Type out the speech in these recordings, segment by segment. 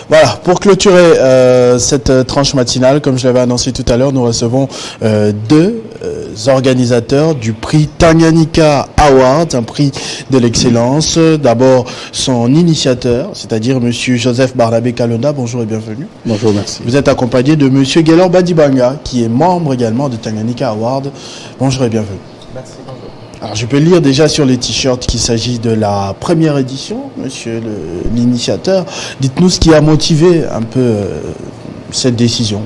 Voilà, pour clôturer cette tranche matinale, comme je l'avais annoncé tout à l'heure, nous recevons deux organisateurs du prix Tanganyika Award, un prix de l'excellence. D'abord, son initiateur, c'est-à-dire Monsieur Joseph Barnabé Kalonda. Bonjour et bienvenue. Bonjour, merci. Vous êtes accompagné de Monsieur Gaylor Badibanga, qui est membre également de Tanganyika Award. Bonjour et bienvenue. Merci, bonjour. Alors, je peux lire déjà sur les t-shirts qu'il s'agit de la première édition, monsieur l'initiateur. Dites-nous ce qui a motivé un peu cette décision.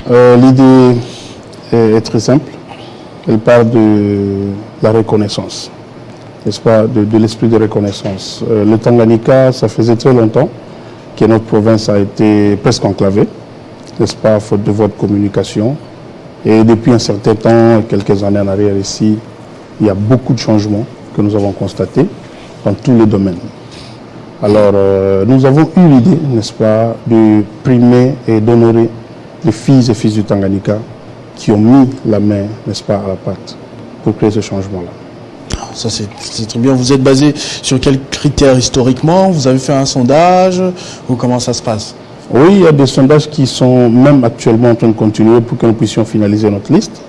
L'idée est très simple. Elle parle de la reconnaissance, n'est-ce pas, de l'esprit de reconnaissance. Le Tanganyika, ça faisait très longtemps que notre province a été presque enclavée, n'est-ce pas, faute de voie de communication. Et depuis un certain temps, quelques années en arrière ici, il y a beaucoup de changements que nous avons constatés dans tous les domaines. Alors, nous avons eu l'idée, n'est-ce pas, de primer et d'honorer les filles et fils du Tanganyika qui ont mis la main, n'est-ce pas, à la pâte pour créer ce changement-là. Ça, c'est très bien. Vous êtes basé sur quels critères historiquement? Vous avez fait un sondage ou comment ça se passe? Oui, il y a des sondages qui sont même actuellement en train de continuer pour que nous puissions finaliser notre liste.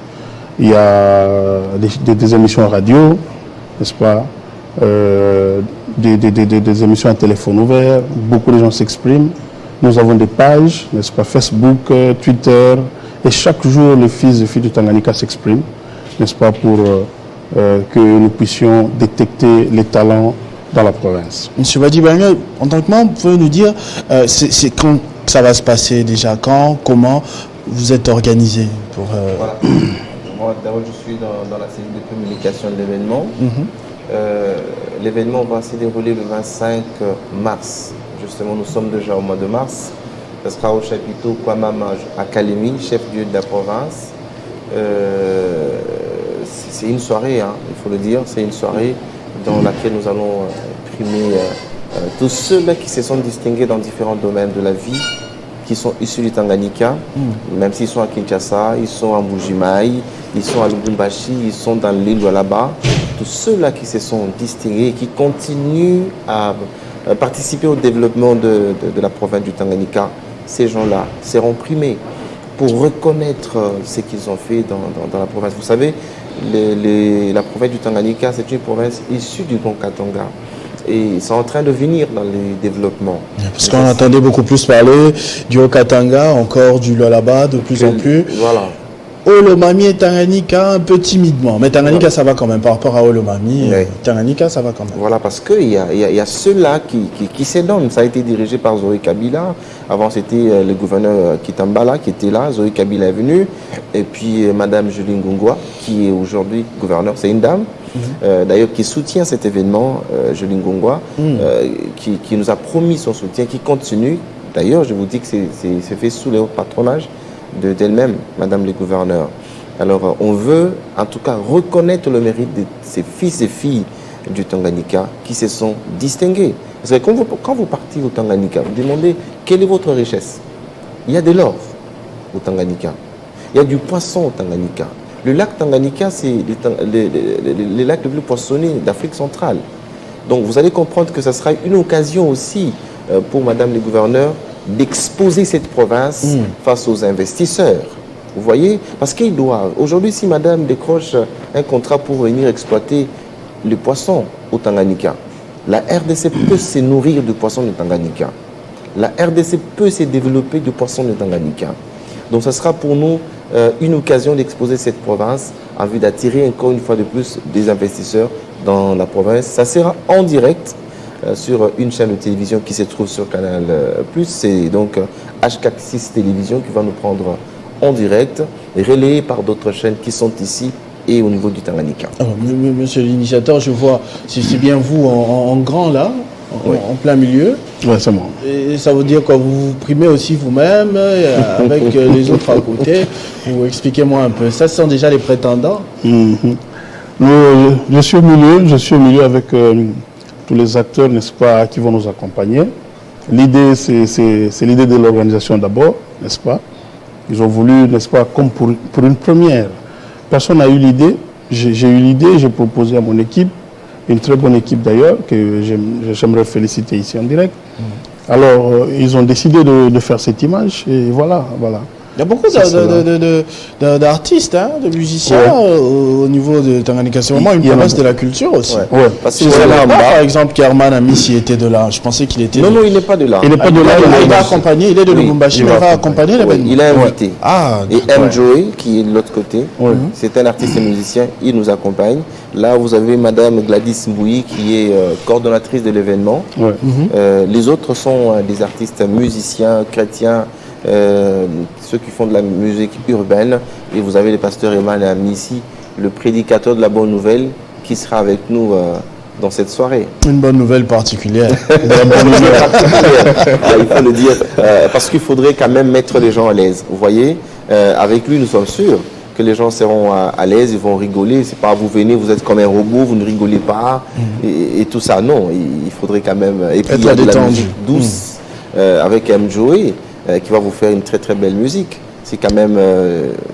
Il y a des émissions radio, n'est-ce pas, des émissions à téléphone ouvert, beaucoup de gens s'expriment. Nous avons des pages, n'est-ce pas, Facebook, Twitter, et chaque jour les fils et filles du Tanganyika s'expriment, n'est-ce pas, pour que nous puissions détecter les talents dans la province. Monsieur Badibanga, en tant que membre, vous pouvez nous dire c'est quand ça va se passer déjà, quand, comment vous êtes organisé pour... Voilà. Moi, d'abord, je suis dans la cellule de communication de l'événement. L'événement va se dérouler le 25 mars. Justement, nous sommes déjà au mois de mars. Ce sera au chapiteau Kwamama Academy, chef-lieu de la province. C'est une soirée, hein, il faut le dire, c'est une soirée dans laquelle nous allons primer tous ceux-là qui se sont distingués dans différents domaines de la vie, qui sont issus du Tanganyika, même s'ils sont à Kinshasa, ils sont à Mbujimaï, ils sont à Lubumbashi, ils sont dans l'île là-bas. Tous ceux-là qui se sont distingués et qui continuent à participer au développement de la province du Tanganyika, ces gens-là seront primés pour reconnaître ce qu'ils ont fait dans la province. Vous savez, la province du Tanganyika, c'est une province issue du Grand Katanga. Et ils sont en train de venir dans les développements. Parce qu'on entendait beaucoup plus parler du Haut-Katanga, encore du Lualaba, de plus en plus. Voilà. Olomami et Tanganyika un peu timidement. Mais Tanganyika, ça va quand même par rapport à Olomami. Oui. Tanganyika, ça va quand même. Voilà, parce qu'il y a ceux-là qui s'édonnent. Ça a été dirigé par Zoé Kabila. Avant, c'était le gouverneur Kitambala qui était là. Zoé Kabila est venu. Et puis, Madame Julie Ngungwa, qui est aujourd'hui gouverneur. C'est une dame, d'ailleurs, qui soutient cet événement, Julie Ngungwa, qui nous a promis son soutien, qui continue. D'ailleurs, je vous dis que c'est fait sous le haut patronage d'elle-même, Madame le gouverneur. Alors, on veut, en tout cas, reconnaître le mérite de ces fils et filles du Tanganyika qui se sont distingués. Parce que quand vous partez au Tanganyika, vous demandez quelle est votre richesse. Il y a de l'or au Tanganyika. Il y a du poisson au Tanganyika. Le lac Tanganyika, c'est le lac le plus poissonné d'Afrique centrale. Donc, vous allez comprendre que ce sera une occasion aussi pour Madame le gouverneur d'exposer cette province face aux investisseurs. Vous voyez? Parce qu'ils doivent. Aujourd'hui, si Madame décroche un contrat pour venir exploiter le poisson au Tanganyika, la RDC peut se nourrir du poisson du Tanganyika. La RDC peut se développer du poisson du Tanganyika. Donc, ce sera pour nous une occasion d'exposer cette province en vue d'attirer encore une fois de plus des investisseurs dans la province. Ça sera en direct sur une chaîne de télévision qui se trouve sur Canal+. C'est donc H46 Télévision qui va nous prendre en direct, relayé par d'autres chaînes qui sont ici et au niveau du Tanganyika. Alors, monsieur l'initiateur, je vois, c'est bien vous en grand là, en plein milieu. Oui, c'est moi. Et ça veut dire que vous vous primez aussi vous-même, avec les autres à côté. Vous expliquez-moi un peu. Ça, ce sont déjà les prétendants. Je suis au milieu avec tous les acteurs, n'est-ce pas, qui vont nous accompagner. L'idée, c'est l'idée de l'organisation d'abord, n'est-ce pas. Ils ont voulu, n'est-ce pas, comme pour une première. Personne n'a eu l'idée. J'ai eu l'idée, j'ai proposé à mon équipe, une très bonne équipe d'ailleurs, que j'aimerais féliciter ici en direct. Alors, ils ont décidé de faire cette image et voilà. Il y a beaucoup d'artistes, hein, de musiciens au niveau de Tanganyika. C'est vraiment une province de la culture aussi. Ouais. Parce Je que ne savais là, pas, par exemple, qu'Herman Amissi était de là. Je pensais qu'il était... non, il n'est pas de là. Il n'est pas de là. Il va accompagner, il est de Lubumbashi, mais il va accompagner l'événement. Il est invité. Ah, Et M. Joey, qui est de l'autre côté, c'est un artiste et musicien, il nous accompagne. Là, vous avez Madame Gladys Mbouyi, qui est coordonnatrice de l'événement. Ouais. Les autres sont des artistes musiciens, chrétiens, ceux qui font de la musique urbaine. Et vous avez le pasteur Herman Amissi, le prédicateur de la bonne nouvelle, qui sera avec nous dans cette soirée. une bonne nouvelle particulière. Il faut le dire, parce qu'il faudrait quand même mettre les gens à l'aise. Vous voyez, avec lui, nous sommes sûrs que les gens seront à l'aise, ils vont rigoler. C'est pas vous venez, vous êtes comme un robot, vous ne rigolez pas et tout ça. Non, il faudrait quand même. Et puis il y a de la musique douce avec M. Joey qui va vous faire une très très belle musique. C'est quand même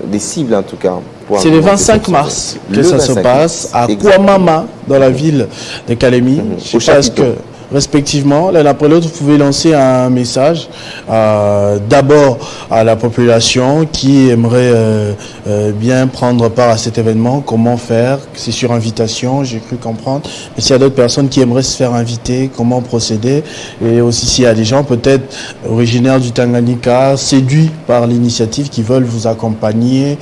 des cibles en tout cas. C'est le 25 mars que ça se passe à Kouamama, dans la ville de Kalemi. Je sais pas, est-ce que, respectivement, l'un après l'autre, vous pouvez lancer un message d'abord à la population qui aimerait bien prendre part à cet événement, comment faire, c'est sur invitation, j'ai cru comprendre, mais s'il y a d'autres personnes qui aimeraient se faire inviter, comment procéder, et aussi s'il y a des gens peut-être originaires du Tanganyika, séduits par l'initiative, qui veulent vous accompagner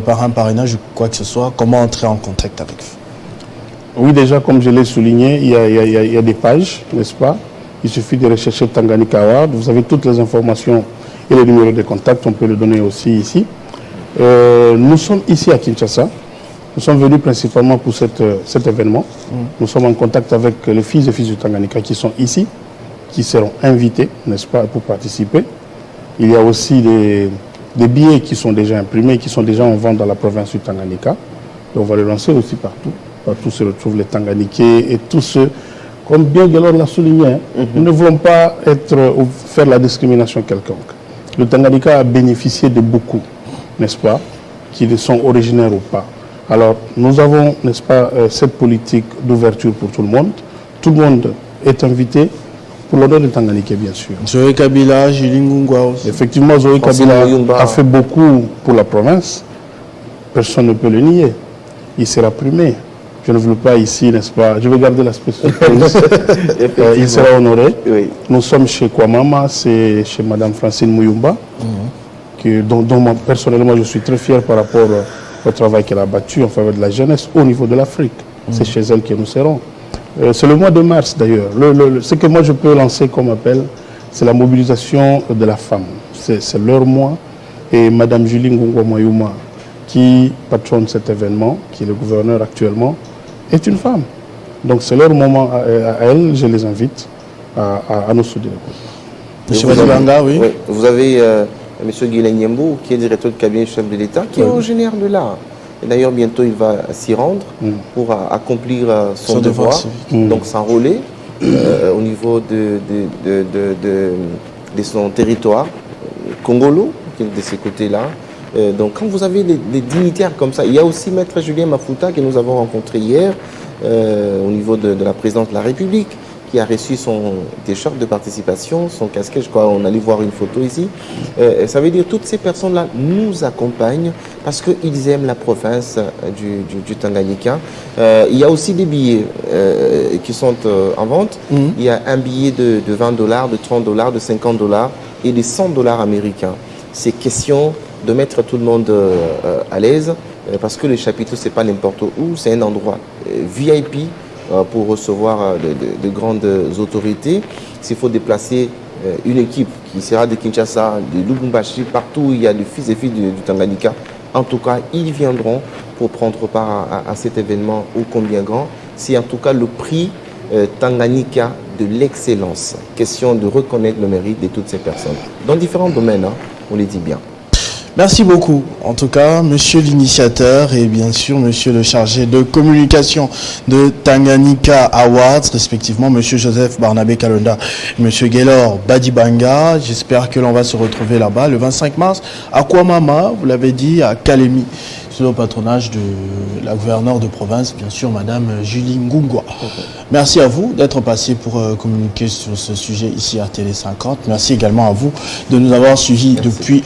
par un parrainage ou quoi que ce soit, comment entrer en contact avec vous? Oui, déjà, comme je l'ai souligné, il y a des pages, n'est-ce pas? Il suffit de rechercher Tanganyika Award. Vous avez toutes les informations et les numéros de contact. On peut le donner aussi ici. Nous sommes ici à Kinshasa. Nous sommes venus principalement pour cet événement. Nous sommes en contact avec les fils et filles du Tanganyika qui sont ici, qui seront invités, n'est-ce pas, pour participer. Il y a aussi des billets qui sont déjà imprimés, qui sont déjà en vente dans la province du Tanganyika. Et on va les lancer aussi partout. Partout se retrouvent les Tanganikais et tous ceux, comme bien Guélor l'a souligné, nous ne voulons pas faire la discrimination quelconque. Le Tanganyika a bénéficié de beaucoup, n'est-ce pas, qui sont originaires ou pas. Alors, nous avons, n'est-ce pas, cette politique d'ouverture pour tout le monde. Tout le monde est invité pour l'honneur des Tanganikais, bien sûr. Zoé Kabila, Julie Ngungwa aussi. Effectivement, Zoé Kabila a fait beaucoup pour la province. Personne ne peut le nier. Il sera primé. Je ne veux pas ici, n'est-ce pas? Je vais garder l'aspect surprise. Il sera honoré. Oui. Nous sommes chez Kouamama, c'est chez Madame Francine Mouyumba, dont personnellement je suis très fier par rapport au travail qu'elle a battu en faveur de la jeunesse au niveau de l'Afrique. C'est chez elle que nous serons. C'est le mois de mars d'ailleurs. Ce que moi je peux lancer comme appel, c'est la mobilisation de la femme. C'est leur mois. Et Madame Julie Ngungwa Moyuma, qui patronne cet événement, qui est le gouverneur actuellement, est une femme. Donc c'est leur moment à elle, je les invite à nous soutenir. Monsieur Badibanga, oui. Vous avez M. Guilain Nyembo, qui est directeur de cabinet chef de l'État, qui est originaire de là. Et d'ailleurs, bientôt, il va s'y rendre pour accomplir son devoir, donc s'enrôler au niveau de son territoire, Congolo, qui est de ces côtés-là. Donc quand vous avez des dignitaires comme ça, il y a aussi Maître Julien Mafuta que nous avons rencontré hier au niveau de la présidence de la République, qui a reçu son t-shirt de participation, son casquette, je crois on allait voir une photo ici. Ça veut dire que toutes ces personnes-là nous accompagnent parce qu'ils aiment la province du Tanganyika. Il y a aussi des billets qui sont en vente. Il y a un billet de $20, de $30, de $50 et de $100 américains. C'est question de mettre tout le monde à l'aise, parce que le chapiteau, c'est pas n'importe où, c'est un endroit VIP pour recevoir de grandes autorités. S'il faut déplacer une équipe qui sera de Kinshasa, de Lubumbashi, partout où il y a des fils et filles du Tanganyika, en tout cas, ils viendront pour prendre part à cet événement ô combien grand. C'est en tout cas le prix Tanganyika de l'excellence. Question de reconnaître le mérite de toutes ces personnes. Dans différents domaines, on les dit bien. Merci beaucoup, en tout cas, monsieur l'initiateur et bien sûr monsieur le chargé de communication de Tanganyika Awards, respectivement monsieur Joseph Barnabé Kalonda et monsieur Guélor Badibanga. J'espère que l'on va se retrouver là-bas le 25 mars à Kouamama, vous l'avez dit, à Kalemi. sous le patronage de la gouverneure de province, bien sûr, Madame Julie Ngungwa. Merci à vous d'être passé pour communiquer sur ce sujet ici à Télé 50. Merci également à vous de nous avoir suivis depuis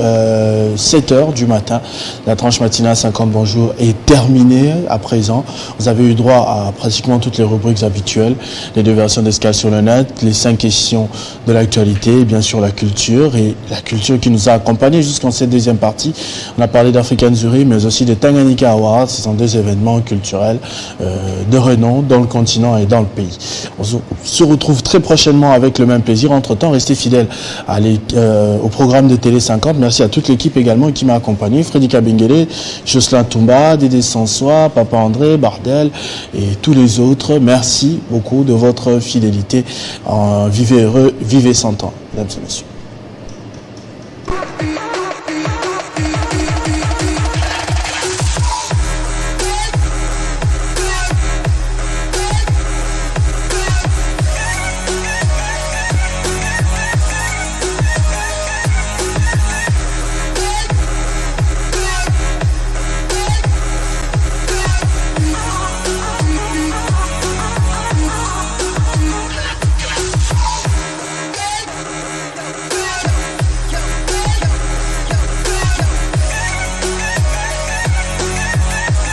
7 heures du matin. La tranche matinale 50 bonjour est terminée à présent. Vous avez eu droit à pratiquement toutes les rubriques habituelles, les 2 versions d'escale sur le net, les 5 questions de l'actualité, bien sûr la culture et la culture qui nous a accompagnés jusqu'en cette deuxième partie. On a parlé d'African Zuri, mais aussi des Tanganyika Awards. Ce sont 2 événements culturels de renom dans le continent et dans le pays. On se retrouve très prochainement avec le même plaisir. Entre-temps, restez fidèles au programme de Télé 50. Merci à toute l'équipe également qui m'a accompagné. Freddy Kabengele, Jocelyn Toumba, Dédé Sansois, Papa André, Bardel et tous les autres. Merci beaucoup de votre fidélité. Vivez heureux, vivez 100 ans, mesdames et messieurs.